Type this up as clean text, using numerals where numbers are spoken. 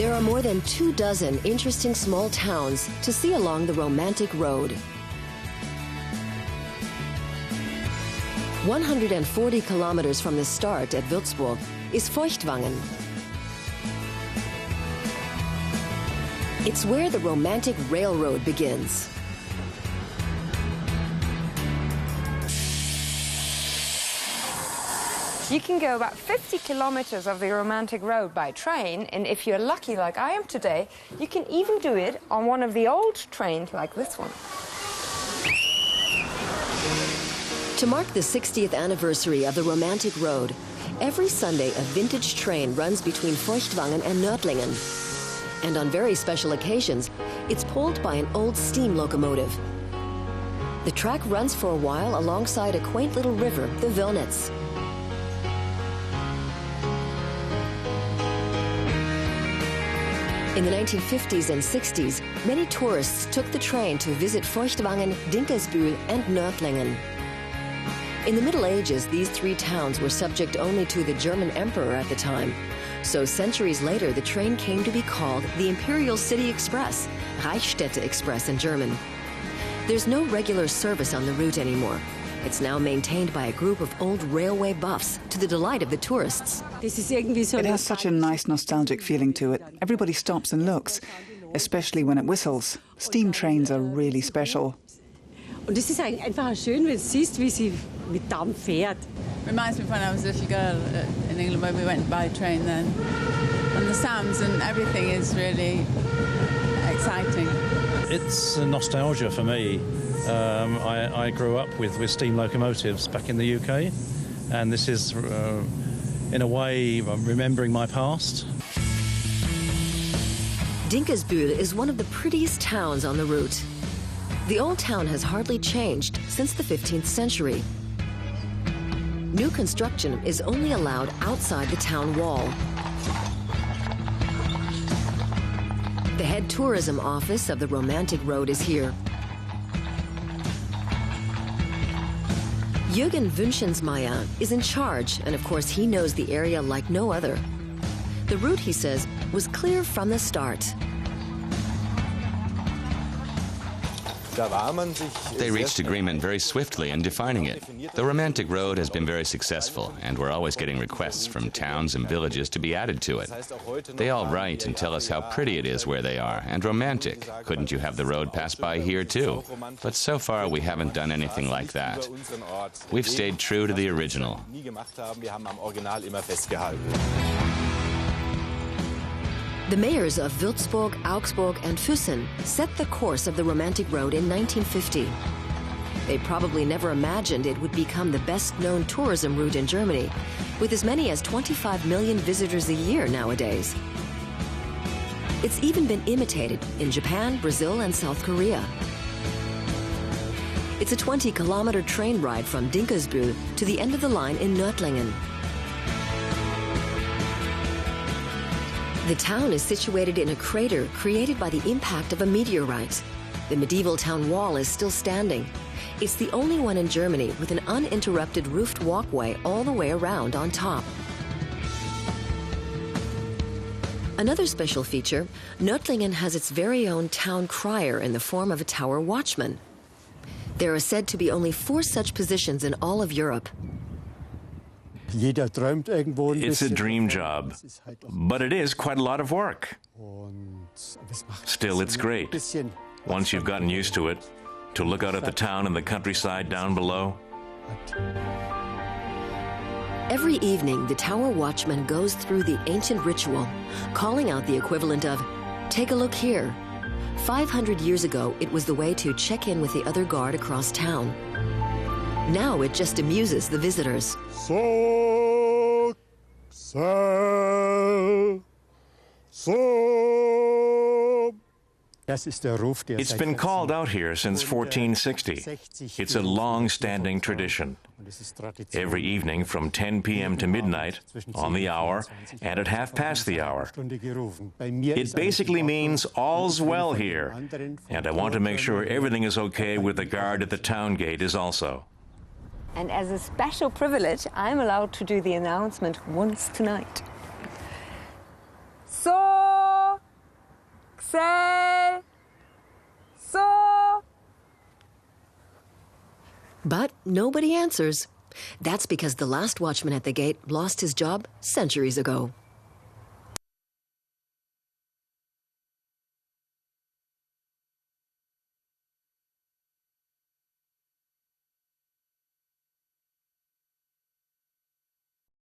There are more than 24 interesting small towns to see along the romantic road. 140 kilometers from the start at Würzburg is Feuchtwangen. It's where the romantic railroad begins. You can go about 50 kilometers of the romantic road by train, and if you're lucky like I am today, you can even do it on one of the old trains like this one. To mark the 60th anniversary of the romantic road, every Sunday a vintage train runs between Feuchtwangen and Nördlingen. And on very special occasions, it's pulled by an old steam locomotive. The track runs for a while alongside a quaint little river, the Wöllnitz. In the 1950s and 60s, many tourists took the train to visit Feuchtwangen, Dinkelsbühl, and Nördlingen. In the Middle Ages, these three towns were subject only to the German emperor at the time. So centuries later, the train came to be called the Imperial City Express, Reichsstädte Express in German. There's no regular service on the route anymore. It's now maintained by a group of old railway buffs, to the delight of the tourists. It has such a nice nostalgic feeling to it. Everybody stops and looks, especially when it whistles. Steam trains are really special. Und es ist einfach schön, wenn du siehst, wie sie mit Dampf fährt. Reminds me of when I was a little girl in England, where we went by train then. And the sounds and everything is really exciting. It's a nostalgia for me. I grew up with steam locomotives back in the UK, and this is, in a way, remembering my past. Dinkelsbühl is one of the prettiest towns on the route. The old town has hardly changed since the 15th century. New construction is only allowed outside the town wall. The head tourism office of the romantic road is here. Jürgen Wünschensmeyer is in charge, and of course he knows the area like no other. The route, he says, was clear from the start. They reached agreement very swiftly in defining it. The romantic road has been very successful, and we're always getting requests from towns and villages to be added to it. They all write and tell us how pretty it is where they are, and romantic. Couldn't you have the road pass by here too? But so far we haven't done anything like that. We've stayed true to the original. The mayors of Würzburg, Augsburg, and Füssen set the course of the romantic road in 1950. They probably never imagined it would become the best-known tourism route in Germany, with as many as 25 million visitors a year nowadays. It's even been imitated in Japan, Brazil, and South Korea. It's a 20-kilometer train ride from Dinkelsbühl to the end of the line in Nördlingen. The town is situated in a crater created by the impact of a meteorite. The medieval town wall is still standing. It's the only one in Germany with an uninterrupted roofed walkway all the way around on top. Another special feature, Nördlingen has its very own town crier in the form of a Tower Watchman. There are said to be only 4 such positions in all of Europe. It's a dream job, but it is quite a lot of work. Still, it's great. Once you've gotten used to it, to look out at the town and the countryside down below. Every evening, the Tower Watchman goes through the ancient ritual, calling out the equivalent of, "Take a look here." 500 years ago, it was the way to check in with the other guard across town. Now it just amuses the visitors. It's been called out here since 1460. It's a long-standing tradition. Every evening from 10 p.m. to midnight, on the hour, and at half past the hour. It basically means all's well here, and I want to make sure everything is okay with the guard at the town gate is also. And as a special privilege, I'm allowed to do the announcement once tonight. So But nobody answers. That's because the last watchman at the gate lost his job centuries ago.